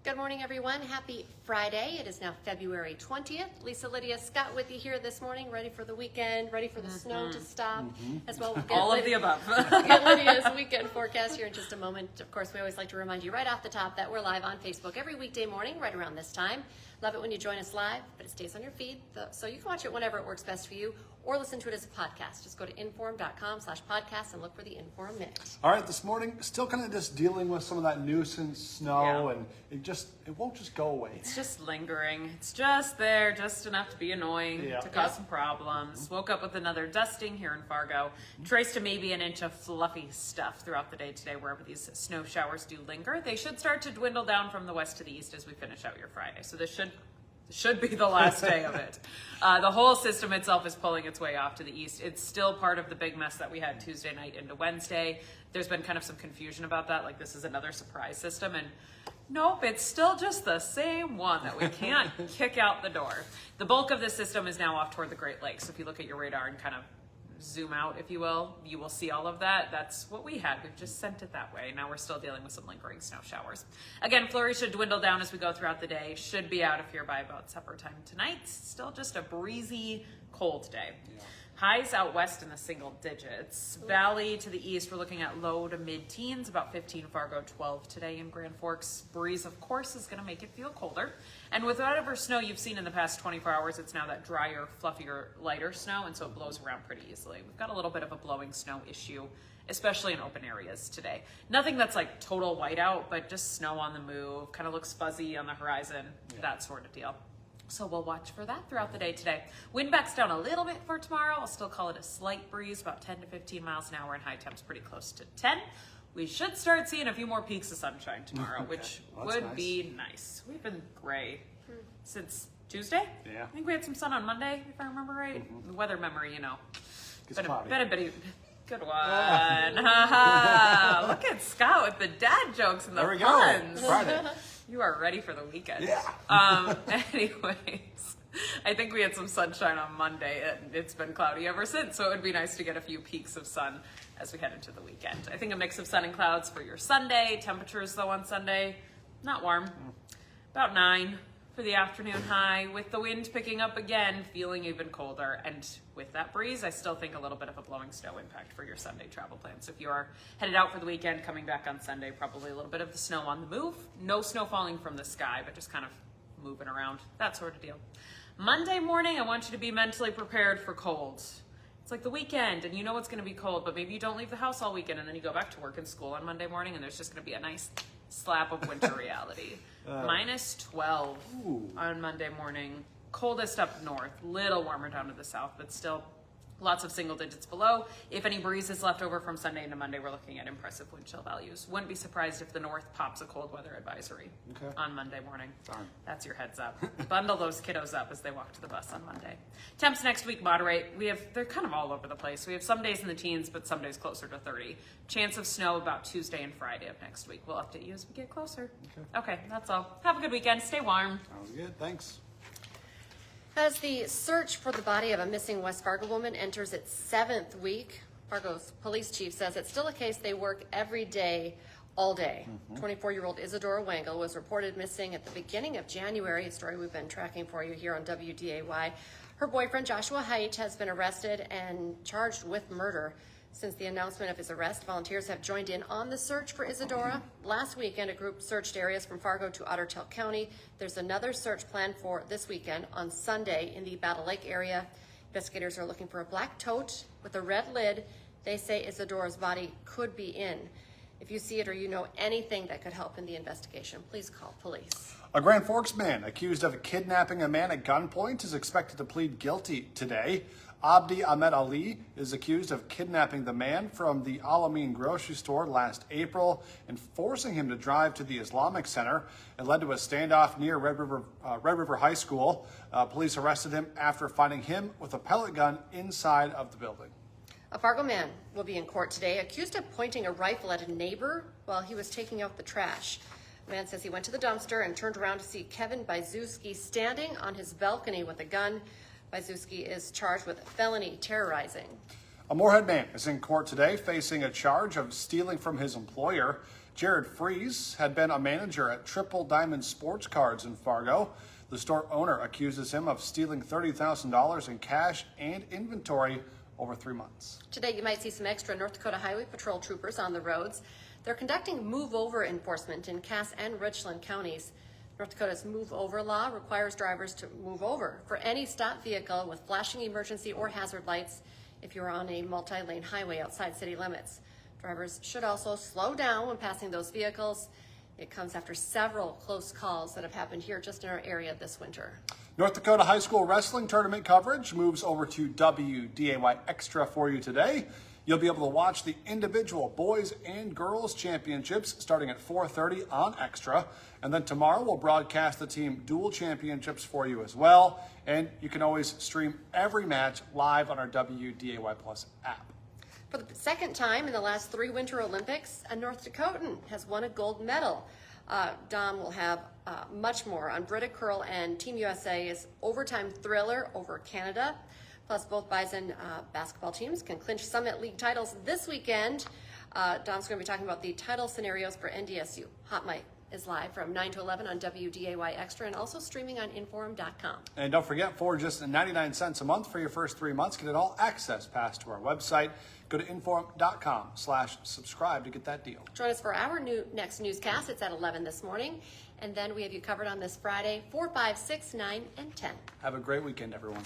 Good morning, everyone. Happy Friday. It is now February 20th. Lisa, Lydia, Scott with you here this morning, ready for the weekend, ready for the snow to stop, as well. We'll get all of the above. get Lydia's weekend forecast here in just a moment. Of course, we always like to remind you right off the top that we're live on Facebook every weekday morning, right around this time. Love it when you join us live, but it stays on your feed, so you can watch it whenever it works best for you, or listen to it as a podcast. Just go to inform.com/podcast and look for the Inform Minute. All right, this morning, still kind of just dealing with some of that nuisance snow, and it won't just go away. It's just lingering. It's just there, just enough to be annoying, to cause some problems. Woke up with another dusting here in Fargo. Traced to maybe an inch of fluffy stuff throughout the day today, wherever these snow showers do linger. They should start to dwindle down from the west to the east as we finish out your Friday. So this should be the last day of it. The whole system itself is pulling its way off to the east. It's still part of the big mess that we had Tuesday night into Wednesday. There's been kind of some confusion about that, like this is another surprise system, and nope, it's still just the same one that we can't kick out the door. The bulk of the system is now off toward the Great Lakes. So if you look at your radar and kind of zoom out, if you will see all of that. That's what we had. We've just sent it that way. Now we're still dealing with some lingering snow showers. Again, flurries should dwindle down as we go throughout the day. Should be out of here by about supper time tonight. Still just a breezy, cold day. Yeah. Highs out west in the single digits. Valley to the east, we're looking at low to mid-teens, about 15 Fargo, 12 today in Grand Forks. Breeze, of course, is going to make it feel colder. And with whatever snow you've seen in the past 24 hours, it's now that drier, fluffier, lighter snow, and so it blows around pretty easily. We've got a little bit of a blowing snow issue, especially in open areas today. Nothing that's like total whiteout, but just snow on the move, kind of looks fuzzy on the horizon, that sort of deal. So we'll watch for that throughout the day today. Wind backs down a little bit for tomorrow. I'll still call it a slight breeze, about 10 to 15 miles an hour, and high temps pretty close to 10. We should start seeing a few more peaks of sunshine tomorrow, which would be nice. We've been gray since Tuesday. Yeah. I think we had some sun on Monday, if I remember right. The weather memory, Been a bitty. Good one. Look at Scott with the dad jokes and the puns. Friday. You are ready for the weekend. Yeah. Anyways, I think we had some sunshine on Monday, and it's been cloudy ever since, so it would be nice to get a few peaks of sun as we head into the weekend. I think a mix of sun and clouds for your Sunday. Temperatures, though, on Sunday, not warm. About 9 for the afternoon high, with the wind picking up again, feeling even colder. And with that breeze, I still think a little bit of a blowing snow impact for your Sunday travel plans. So if you are headed out for the weekend, coming back on Sunday, probably a little bit of the snow on the move. No snow falling from the sky, but just kind of moving around, that sort of deal. Monday morning, I want you to be mentally prepared for cold. It's like the weekend, and you know it's going to be cold, but maybe you don't leave the house all weekend, and then you go back to work and school on Monday morning, and there's just going to be a nice slap of winter reality. Minus 12 on Monday morning. Coldest up north, little warmer down to the south, but still lots of single digits below. If any breeze is left over from Sunday into Monday, we're looking at impressive wind chill values. Wouldn't be surprised if the north pops a cold weather advisory on Monday morning. Darn. That's your heads up. Bundle those kiddos up as they walk to the bus on Monday. Temps next week moderate. They're kind of all over the place. We have some days in the teens, but some days closer to 30. Chance of snow about Tuesday and Friday of next week. We'll update you as we get closer. Okay, that's all. Have a good weekend. Stay warm. Sounds good. Thanks. As the search for the body of a missing West Fargo woman enters its 7th week, Fargo's police chief says it's still a case they work every day, all day. 24-year-old Isadora Wengel was reported missing at the beginning of January, a story we've been tracking for you here on WDAY. Her boyfriend, Joshua Haidt, has been arrested and charged with murder. Since the announcement of his arrest, volunteers have joined in on the search for Isadora. Last weekend, a group searched areas from Fargo to Otter Tail County. There's another search planned for this weekend on Sunday in the Battle Lake area. Investigators are looking for a black tote with a red lid. They say Isadora's body could be in. If you see it or you know anything that could help in the investigation, please call police. A Grand Forks man accused of kidnapping a man at gunpoint is expected to plead guilty today. Abdi Ahmed Ali is accused of kidnapping the man from the Al-Amin grocery store last April and forcing him to drive to the Islamic Center. It led to a standoff near Red River High School. Police arrested him after finding him with a pellet gun inside of the building. A Fargo man will be in court today accused of pointing a rifle at a neighbor while he was taking out the trash. The man says he went to the dumpster and turned around to see Kevin Byzuski standing on his balcony with a gun. Byzuski is charged with felony terrorizing. A Moorhead man is in court today facing a charge of stealing from his employer. Jared Fries had been a manager at Triple Diamond Sports Cards in Fargo. The store owner accuses him of stealing $30,000 in cash and inventory over 3 months. Today, you might see some extra North Dakota Highway Patrol troopers on the roads. They're conducting move-over enforcement in Cass and Richland counties. North Dakota's move-over law requires drivers to move over for any stopped vehicle with flashing emergency or hazard lights if you're on a multi-lane highway outside city limits. Drivers should also slow down when passing those vehicles. It comes after several close calls that have happened here just in our area this winter. North Dakota High School Wrestling Tournament coverage moves over to WDAY Extra for you today. You'll be able to watch the individual boys and girls championships starting at 4:30 on Extra. And then tomorrow we'll broadcast the team dual championships for you as well. And you can always stream every match live on our WDAY Plus app. For the second time in the last 3 Winter Olympics, a North Dakotan has won a gold medal. Don will have much more on Brita Curl and Team USA's overtime thriller over Canada. Plus, both Bison basketball teams can clinch Summit League titles this weekend. Don's going to be talking about the title scenarios for NDSU. Hot Mic is live from 9 to 11 on WDAY Extra and also streaming on Inform.com. And don't forget, for just 99 cents a month for your first 3 months, get an all-access pass to our website. Go to Inform.com/subscribe to get that deal. Join us for our next newscast. It's at 11 this morning. And then we have you covered on this Friday, 4, 5, 6, 9, and 10. Have a great weekend, everyone.